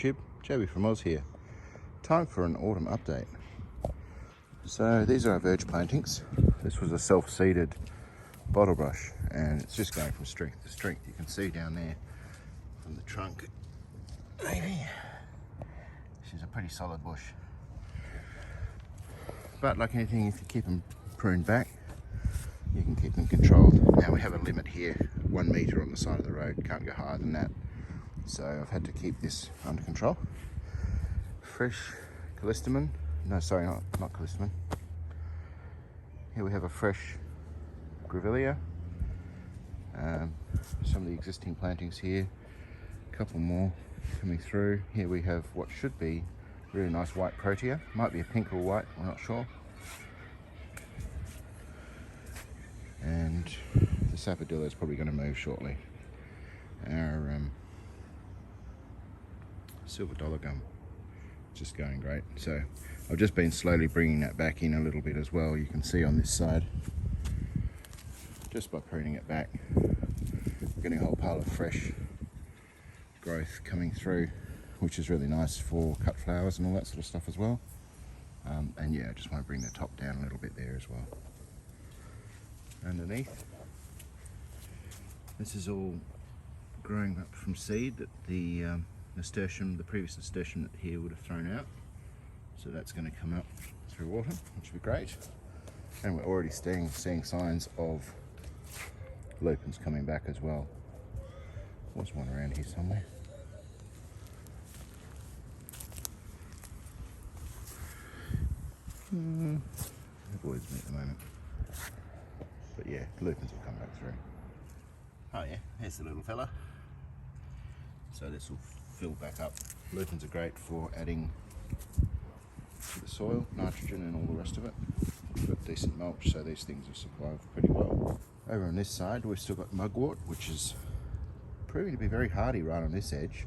YouTube, Joey from Oz here. Time for an autumn update. So these are our verge plantings. This was a self-seeded bottle brush and it's just going from strength to strength. You can see down there from the trunk, maybe. She's a pretty solid bush. But like anything, if you keep them pruned back, you can keep them controlled. Now we have a limit here, 1 metre on the side of the road, can't go higher than that. So I've had to keep this under control. Fresh callistemon, no sorry, not callistemon. Here we have a fresh grevillea. Some of the existing plantings here, a couple more coming through. Here we have what should be really nice white protea, might be a pink or white, we're not sure. And the sapodilla is probably going to move shortly. Our silver dollar gum, just going great. So I've just been slowly bringing that back in a little bit as well. You can see on this side, just by pruning it back, getting a whole pile of fresh growth coming through, which is really nice for cut flowers and all that sort of stuff as well. And yeah, I just want to bring the top down a little bit there as well. Underneath, this is all growing up from seed that the nasturtium, the previous nasturtium that here would have thrown out. So that's going to come up through autumn, which will be great. And we're already seeing signs of lupins coming back as well. There's one around here somewhere. Avoids me at the moment. But yeah, the lupins will come back through. Oh yeah, here's the little fella. So this will fill back up. Lupins are great for adding to the soil, nitrogen and all the rest of it. We've got decent mulch, so these things are survived pretty well. Over on this side, we've still got mugwort, which is proving to be very hardy right on this edge.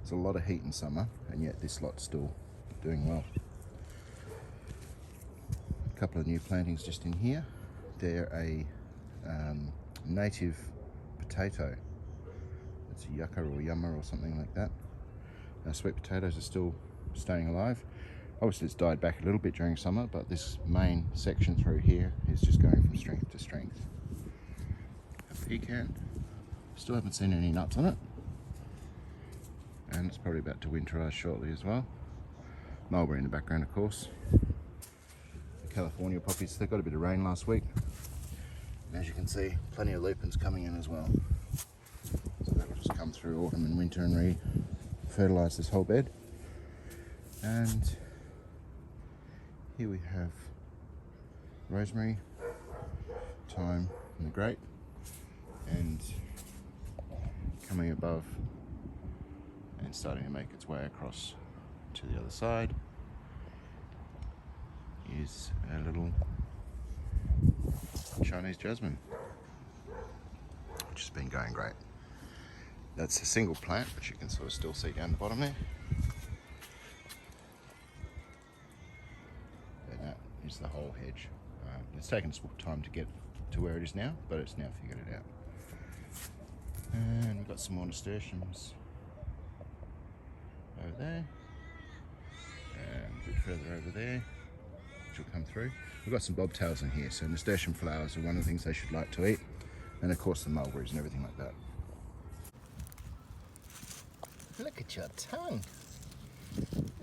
There's a lot of heat in summer, and yet this lot's still doing well. A couple of new plantings just in here. They're a native potato. It's a yucca or yumma or something like that. Our sweet potatoes are still staying alive. Obviously it's died back a little bit during summer, but this main section through here is just going from strength to strength. A pecan. Still haven't seen any nuts on it. And it's probably about to winterize shortly as well. Mulberry in the background, of course. The California poppies, they got a bit of rain last week. And as you can see, plenty of lupins coming in as well. So that'll just come through autumn and winter and re-fertilise this whole bed. And here we have rosemary, thyme and the grape. And coming above and starting to make its way across to the other side is a little Chinese jasmine, which has been going great. That's a single plant, which you can sort of still see down the bottom there. And that is the whole hedge. It's taken us time to get to where it is now, but it's now figured it out. And we've got some more nasturtiums over there, and a bit further over there, which will come through. We've got some bobtails in here, so nasturtium flowers are one of the things they should like to eat, and of course the mulberries and everything like that. Look at your tongue.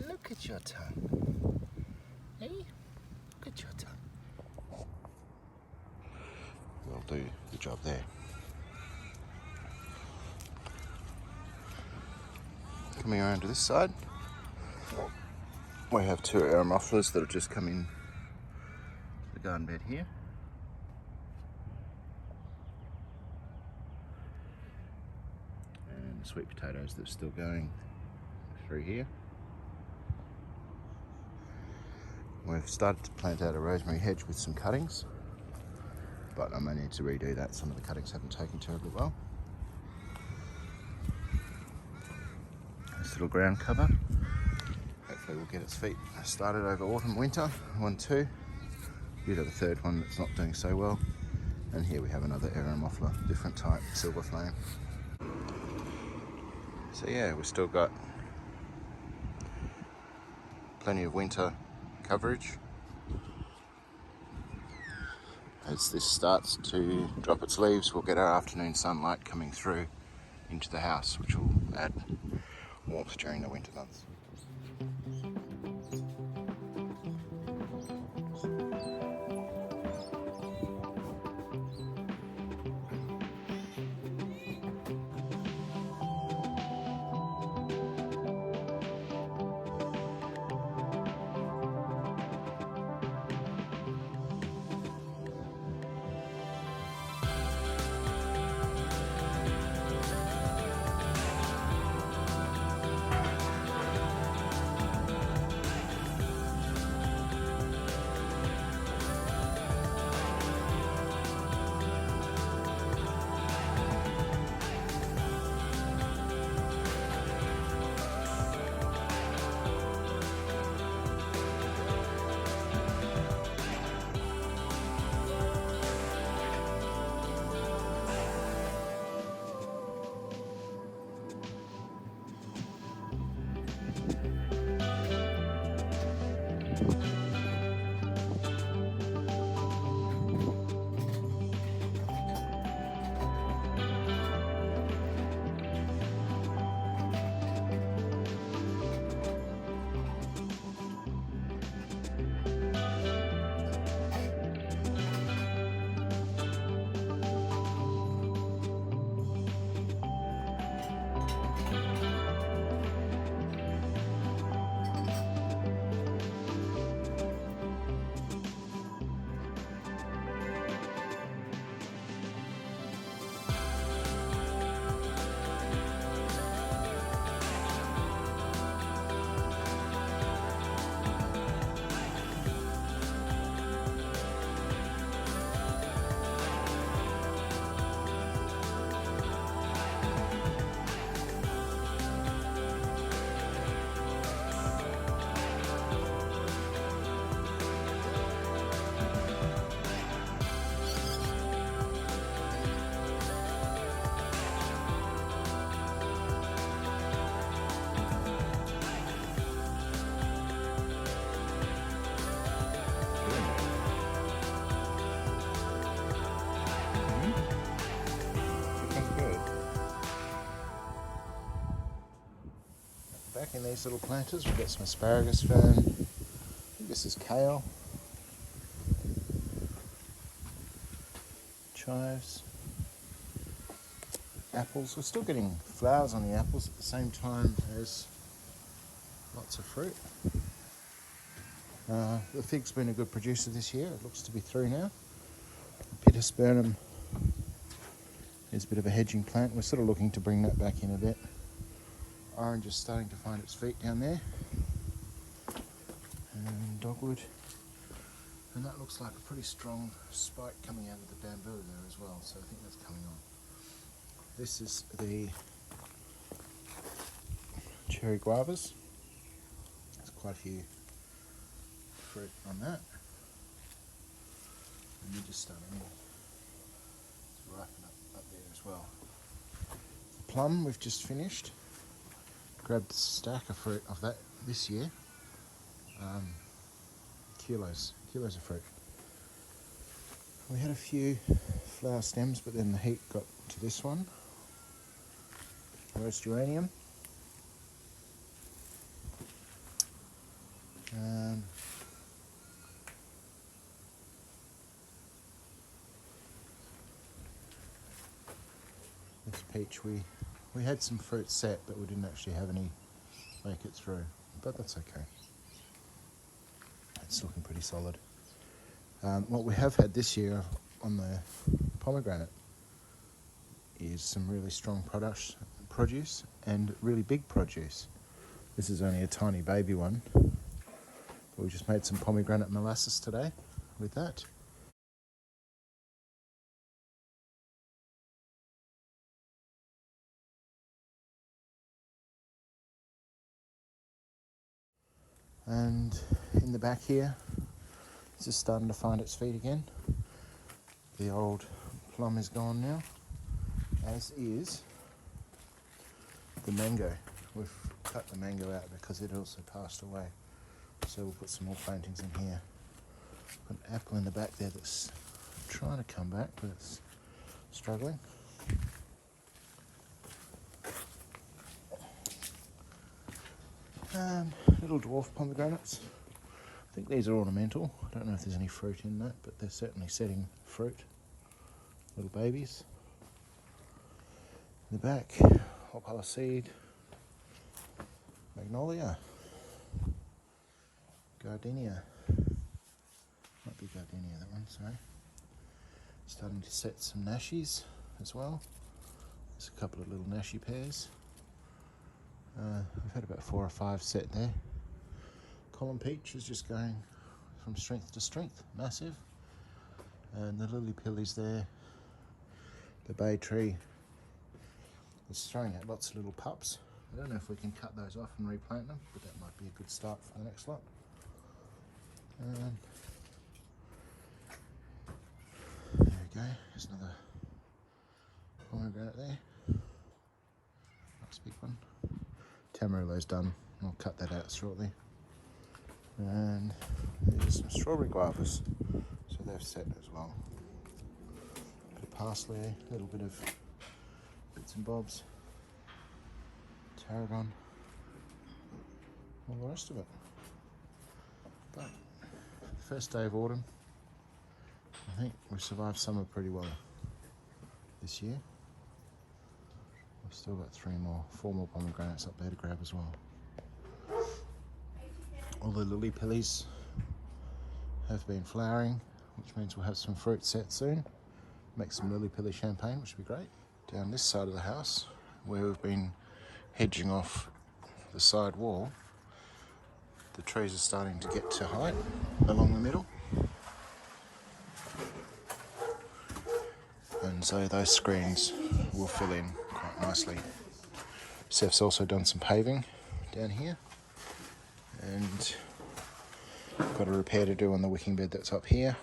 Look at your tongue. Hey, look at your tongue. We'll do the job there. Coming around to this side, we have two aromophillas that have just come in the garden bed here. And the sweet potatoes that are still going through here. We've started to plant out a rosemary hedge with some cuttings, but I may need to redo that. Some of the cuttings haven't taken terribly well. This little ground cover, hopefully we'll get its feet started over autumn, winter. 1, 2. We have a third one that's not doing so well. And here we have another aromophila, different type, silver flame. So yeah, we've still got plenty of winter coverage. As this starts to drop its leaves, we'll get our afternoon sunlight coming through into the house, which will add warmth during the winter months. Back in these little planters, we've got some asparagus fern. I think this is kale. Chives. Apples. We're still getting flowers on the apples at the same time as lots of fruit. The fig's been a good producer this year. It looks to be through now. Pittosporum is a bit of a hedging plant. We're sort of looking to bring that back in a bit. Orange is starting to find its feet down there. And dogwood. And that looks like a pretty strong spike coming out of the bamboo there as well, so I think that's coming on. This is the cherry guavas. There's quite a few fruit on that. And you're just starting to ripen up there as well. Plum we've just finished. Grabbed a stack of fruit of that this year. Kilos of fruit. We had a few flower stems, but then the heat got to this one. Roast geranium. This peach, we had some fruit set, but we didn't actually have any make it through, but that's okay. It's looking pretty solid. What we have had this year on the pomegranate is some really strong produce and really big produce. This is only a tiny baby one, but we just made some pomegranate molasses today with that. And in the back here, this is starting to find its feet again. The old plum is gone now, as is the mango. We've cut the mango out because it also passed away. So we'll put some more plantings in here. Got an apple in the back there that's trying to come back, but it's struggling. Little dwarf pomegranates. I think these are ornamental. I don't know if there's any fruit in that, but they're certainly setting fruit. Little babies. In the back, hop seed, magnolia, gardenia. Might be gardenia, that one, sorry. Starting to set some nashies as well. There's a couple of little nashi pairs. We've had about 4 or 5 set there. Column peach is just going from strength to strength, massive. And the lily pillies there. The bay tree is throwing out lots of little pups. I don't know if we can cut those off and replant them, but that might be a good start for the next lot. There we go, there's another pomegranate there. Nice big one. Tamarillo's done, I'll cut that out shortly. And there's some strawberry guavas, so they've set as well. Bit of parsley, a little bit of bits and bobs, tarragon, all the rest of it. But the first day of autumn, I think we've survived summer pretty well this year. We've still got 4 more pomegranates up there to grab as well. All the lily pillies have been flowering, which means we'll have some fruit set soon. Make some lily pilly champagne, which would be great. Down this side of the house, where we've been hedging off the side wall, the trees are starting to get to height along the middle. And so those screens will fill in quite nicely. Seth's also done some paving down here, and got a repair to do on the wicking bed that's up here.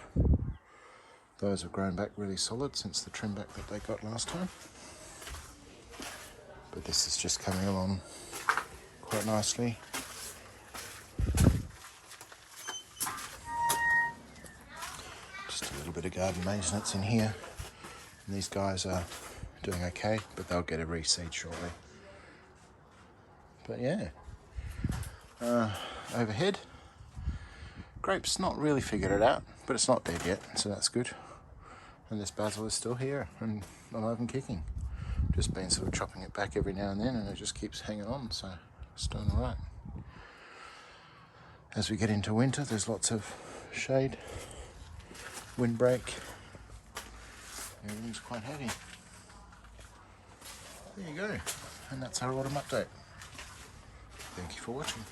Those have grown back really solid since the trim back that they got last time. But this is just coming along quite nicely. Just a little bit of garden maintenance in here. And these guys are doing okay, but they'll get a reseed shortly. But yeah, overhead, grapes not really figured it out, but it's not dead yet, so that's good. And this basil is still here and alive and kicking. Just been sort of chopping it back every now and then, and it just keeps hanging on, so it's doing all right. As we get into winter, there's lots of shade, windbreak. Everything's quite heavy. There you go, and that's our autumn update. Thank you for watching.